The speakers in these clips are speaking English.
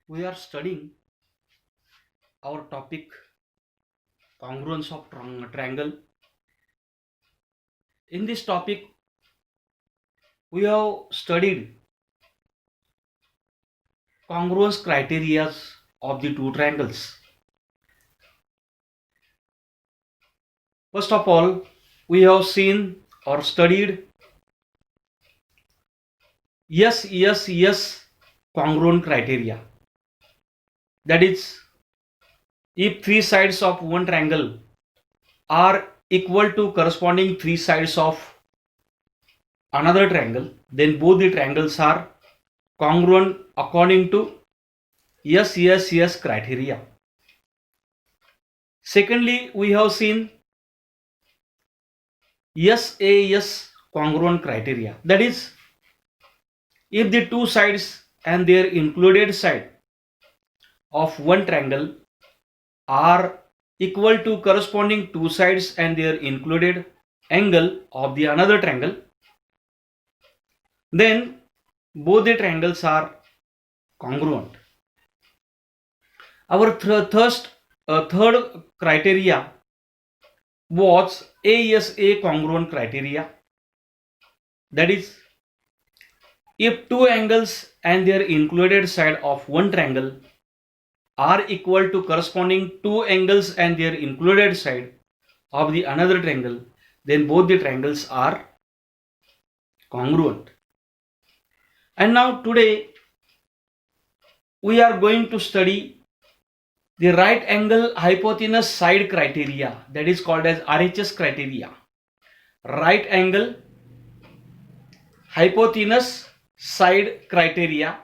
We are studying our topic congruence of triangle. In this topic, we have studied congruence criteria of the two triangles. First of all, we have seen or studied yes congruent criteria. That is, if three sides of one triangle are equal to corresponding three sides of another triangle, then both the triangles are congruent according to yes criteria. Secondly, we have seen yes congruent criteria. That is, if the two sides and their included side of one triangle are equal to corresponding two sides and their included angle of the another triangle, then both the triangles are congruent. Our third criteria was ASA congruent criteria. That is, if two angles and their included side of one triangle are equal to corresponding two angles and their included side of the another triangle, then both the triangles are congruent. And now today we are going to study the right angle hypotenuse side criteria, that is called as RHS criteria. Right angle hypotenuse side criteria,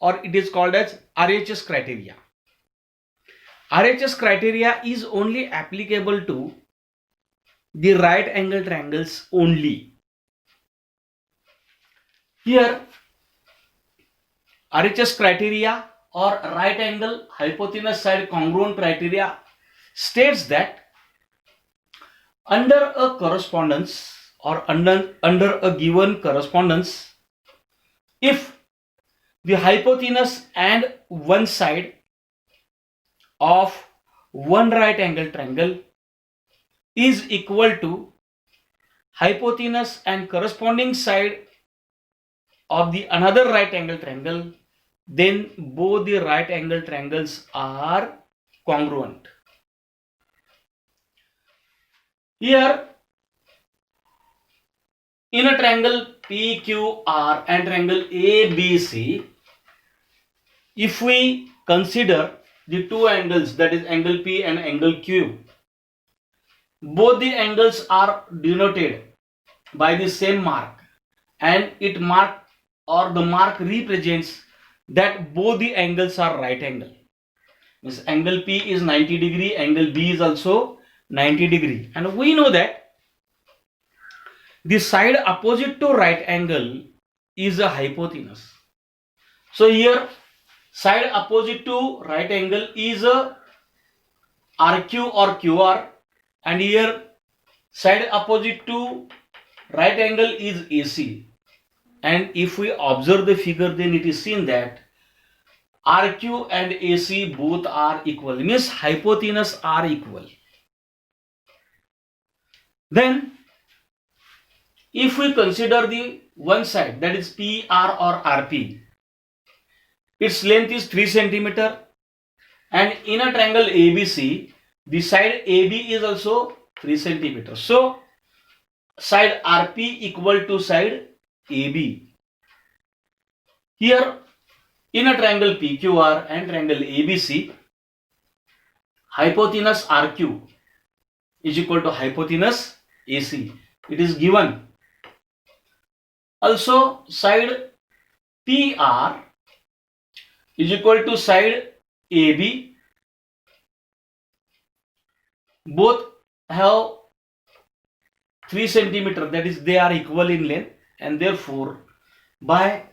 or it is called as RHS criteria. RHS criteria is only applicable to the right angle triangles only. Here, RHS criteria or right angle hypotenuse side congruent criteria states that under a correspondence or under a given correspondence, if the hypotenuse and one side of one right angle triangle is equal to hypotenuse and corresponding side of the another right angle triangle, then both the right angle triangles are congruent. Here, in a triangle PQR and triangle ABC, if we consider the two angles, that is angle P and angle Q, both the angles are denoted by the same mark, and it mark or the mark represents that both the angles are right angle. Means angle P is 90 degree, angle B is also 90 degree, and we know that the side opposite to right angle is a hypotenuse. So here side opposite to right angle is a RQ or QR, and here side opposite to right angle is AC. And if we observe the figure, then it is seen that RQ and AC both are equal, means hypotenuse are equal. Then if we consider the one side, that is PR or RP, its length is 3 centimeter, and in a triangle ABC, the side AB is also 3 centimeter. So side RP equal to side AB. Here in a triangle PQR and triangle ABC, hypotenuse RQ is equal to hypotenuse AC. It is given. Also side PR is equal to side AB. Both have 3 centimeter, that is they are equal in length, and therefore by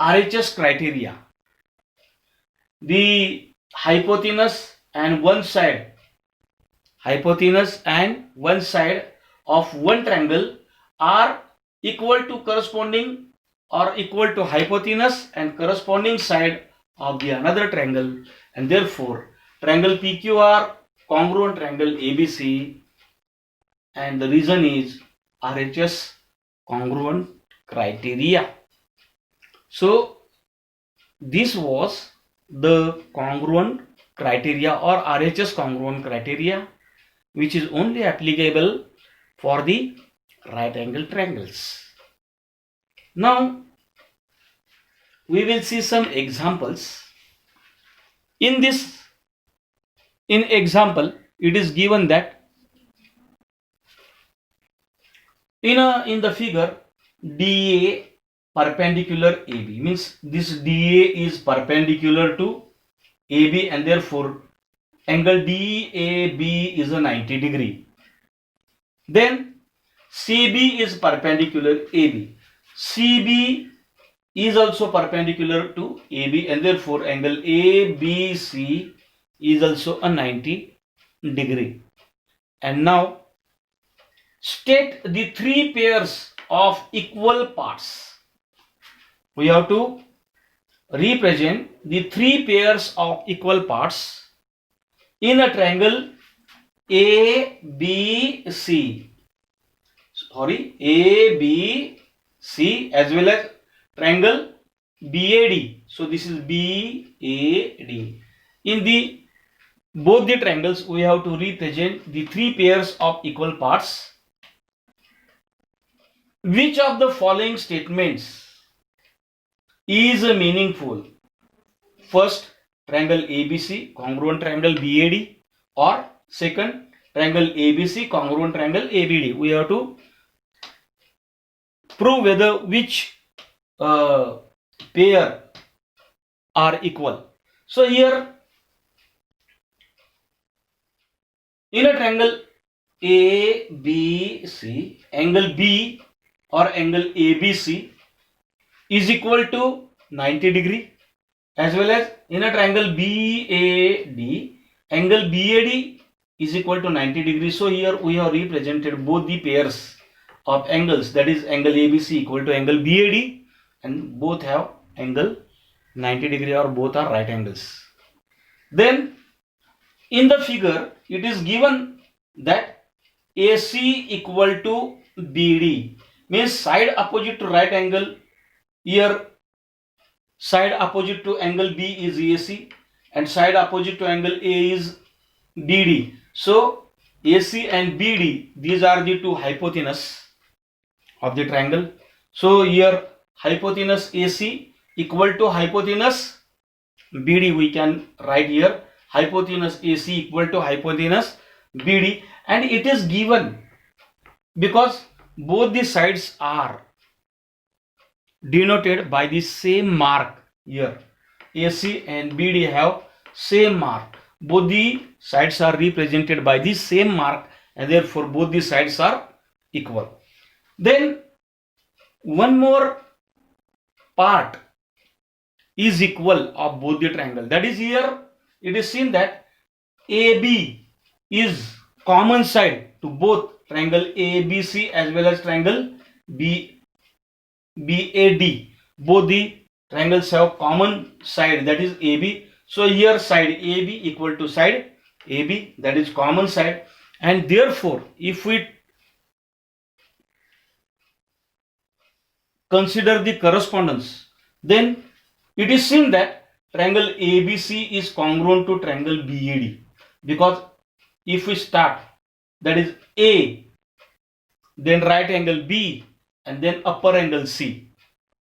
RHS criteria, the hypotenuse and one side of one triangle are equal to corresponding or equal to hypotenuse and corresponding side of the another triangle, and therefore triangle PQR congruent triangle ABC, and the reason is RHS congruent criteria. So this was the congruent criteria or RHS congruent criteria, which is only applicable for the right angle triangles. Now we will see some examples. In example, it is given that in the figure DA perpendicular AB, means this DA is perpendicular to AB, and therefore angle DAB is a 90 degree. Then CB is perpendicular AB. CB is also perpendicular to AB, and therefore angle ABC is also a 90 degree. And now state the three pairs of equal parts. We have to represent the three pairs of equal parts in a triangle ABC. ABC as well as triangle BAD. So this is BAD. In the both the triangles, we have to represent the three pairs of equal parts. Which of the following statements is meaningful? First, triangle ABC congruent triangle BAD, or second, triangle ABC congruent triangle ABD. We have to prove whether which pair are equal. So here in a triangle ABC, angle B or angle ABC is equal to 90 degree, as well as in a triangle BAD, angle BAD is equal to 90 degree. So here we have represented both the pairs of angles, that is angle ABC equal to angle BAD, and both have angle 90 degree or both are right angles. Then in the figure it is given that AC equal to BD, means side opposite to right angle. Here side opposite to angle B is AC and side opposite to angle A is BD. So AC and BD, these are the two hypotenuse of the triangle. So here hypotenuse AC equal to hypotenuse BD, we can write here hypotenuse AC equal to hypotenuse BD, and it is given because both the sides are denoted by the same mark. Here AC and BD have same mark. Both the sides are represented by the same mark, and therefore both the sides are equal. Then one more part is equal of both the triangle, that is here it is seen that AB is common side to both triangle ABC as well as triangle BAD. Both the triangles have common side, that is AB. So here side AB equal to side AB, that is common side, and therefore if we consider the correspondence, then it is seen that triangle ABC is congruent to triangle BAD, because if we start, that is A, then right angle B, and then upper angle C.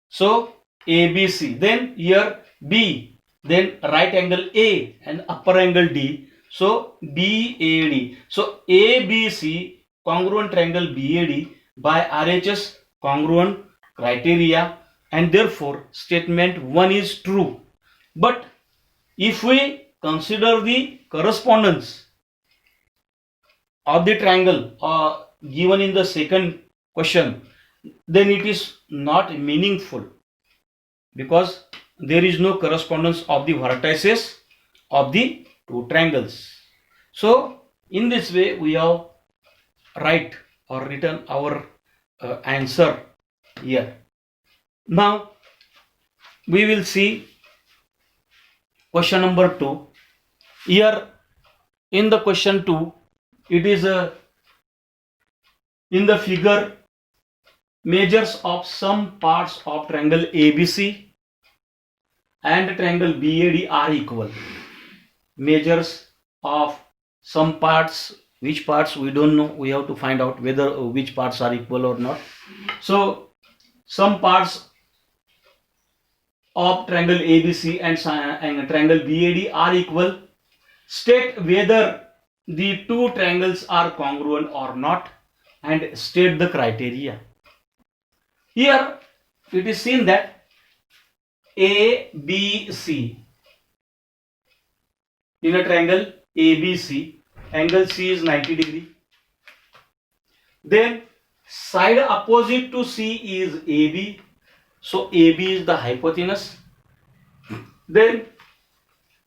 So ABC, then here B, then right angle A and upper angle D. So BAD. So ABC congruent triangle BAD by RHS congruent criteria, and therefore statement 1 is true. But if we consider the correspondence of the triangle given in the second question, then it is not meaningful, because there is no correspondence of the vertices of the two triangles. So in this way we have written our answer here. Now we will see question number 2. Here in the question 2, it is in the figure, measures of some parts of triangle ABC and triangle BAD are equal. Measures of some parts, which parts we don't know, we have to find out whether which parts are equal or not. So some parts of triangle ABC and triangle BAD are equal. State whether the two triangles are congruent or not and state the criteria. Here it is seen that ABC, in a triangle ABC, angle C is 90 degree. Then side opposite to C is AB, so AB is the hypotenuse. Then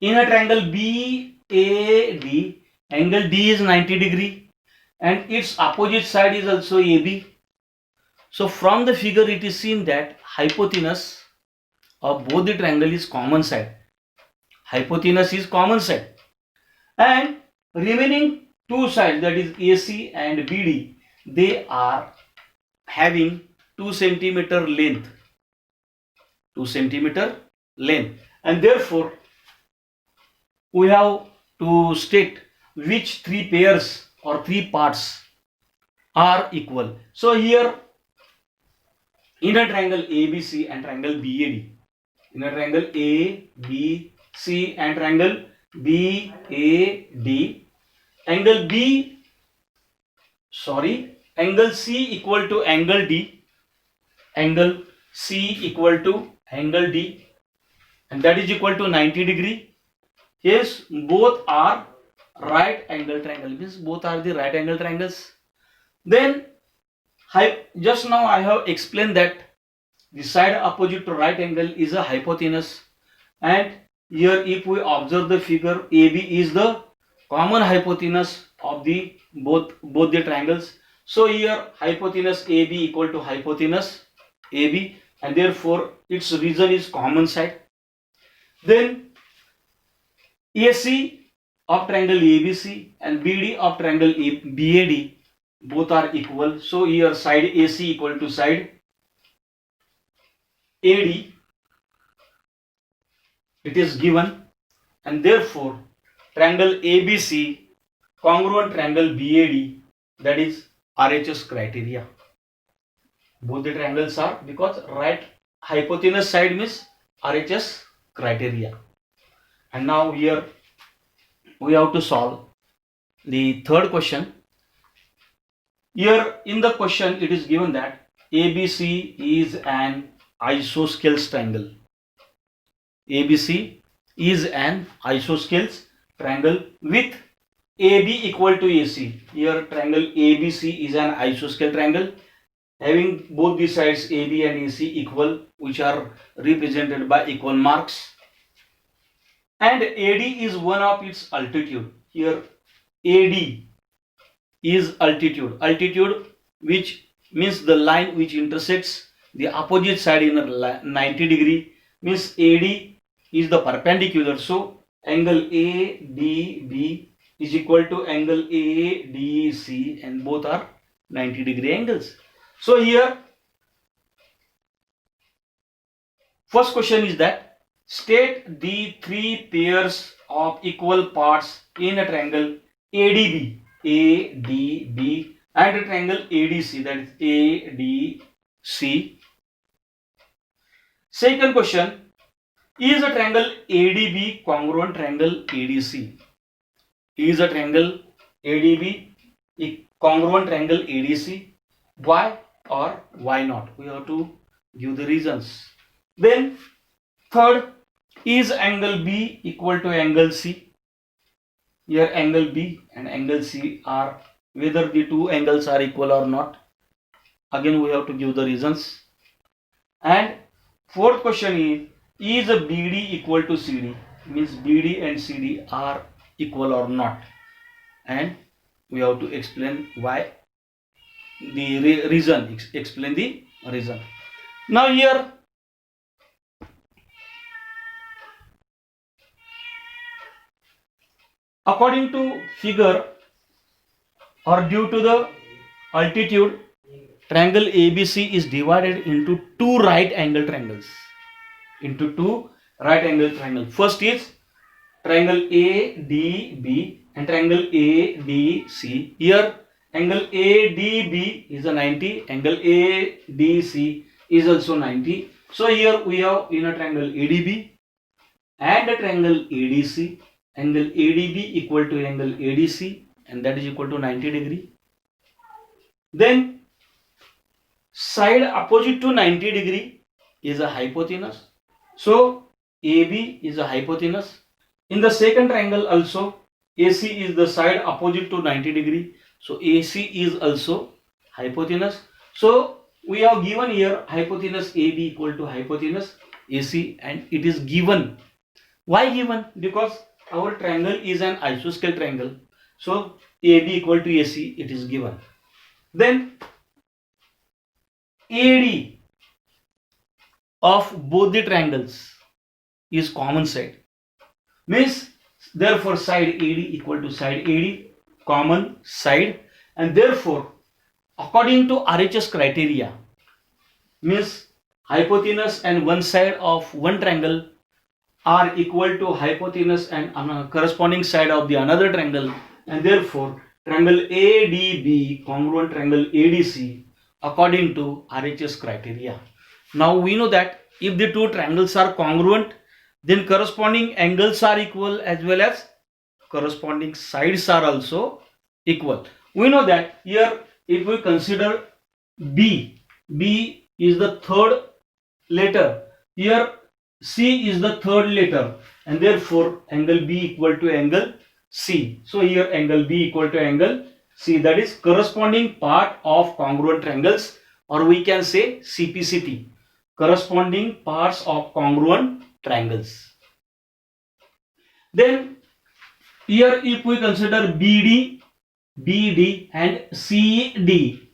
in a triangle BAD, angle D is 90 degree and its opposite side is also AB. So from the figure it is seen that hypotenuse of both the triangle is common side. Hypotenuse is common side, and remaining two sides, that is AC and BD, they are having 2 centimeter length. 2 centimeter length, and therefore we have to state which three pairs or three parts are equal. So here in a triangle ABC and triangle BAD, in a triangle ABC and triangle BAD, angle C equal to angle D, angle C equal to angle D, and that is equal to 90 degree. Yes, both are right angle triangle, means both are the right angle triangles. Then just now I have explained that the side opposite to right angle is a hypotenuse, and here if we observe the figure, AB is the common hypotenuse of the both the triangles. So here hypotenuse AB equal to hypotenuse AB, and therefore its region is common side. Then AC of triangle ABC and BD of triangle BAD, both are equal. So here side AC equal to side AD, it is given, and therefore triangle ABC congruent triangle BAD, that is RHS criteria. Both the triangles are, because right hypotenuse side means RHS criteria. And now here we have to solve the third question. Here in the question it is given that ABC is an isosceles triangle. ABC is an isosceles triangle with AB equal to AC. Here triangle ABC is an isosceles triangle having both the sides AB and AC equal, which are represented by equal marks, and AD is one of its altitude. Here AD is altitude, which means the line which intersects the opposite side in a 90 degree, means AD is the perpendicular. So angle ADB is equal to angle ADC, and both are 90 degree angles. So here first question is that state the three pairs of equal parts in a triangle ADB and a triangle ADC, that is ADC. Second question, is a triangle ADB congruent triangle ADC? Is a triangle ADB congruent triangle ADC? Why or why not? We have to give the reasons. Then third, is angle B equal to angle C? Here angle B and angle C are, whether the two angles are equal or not. Again we have to give the reasons. And fourth question is a BD equal to CD? Means BD and CD are equal or not, and we have to explain why, the reason, explain the reason. Now here According to figure or due to the altitude, triangle ABC is divided into two right angle triangles. First is triangle ADB and triangle ADC. Here angle ADB is a 90, angle ADC is also 90. So here we have in a triangle ADB and a triangle ADC. Angle ADB equal to angle ADC and that is equal to 90 degree. Then side opposite to 90 degree is a hypotenuse. So AB is a hypotenuse. In the second triangle also AC is the side opposite to 90 degree. So AC is also hypotenuse. So we have given here hypotenuse AB equal to hypotenuse AC and it is given. Why given? Because our triangle is an isosceles triangle. So AB equal to AC it is given. Then AD of both the triangles is common side. Means therefore side AD equal to side AD, common side, and therefore according to RHS criteria, means hypotenuse and one side of one triangle are equal to hypotenuse and corresponding side of the another triangle, and therefore triangle ADB congruent triangle ADC according to RHS criteria. Now we know that if the two triangles are congruent, then corresponding angles are equal as well as corresponding sides are also equal. We know that here if we consider B is the third letter, here C is the third letter, and therefore angle B equal to angle C. So here angle B equal to angle C, that is corresponding part of congruent triangles, or we can say CPCT, corresponding parts of congruent triangles. Then here if we consider BD and CD,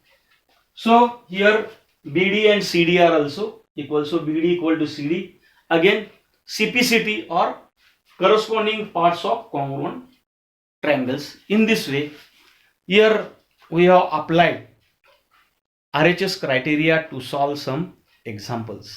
so here BD and CD are also equal, so BD equal to CD, again CPCT or corresponding parts of congruent triangles. In this way, here we have applied RHS criteria to solve some examples.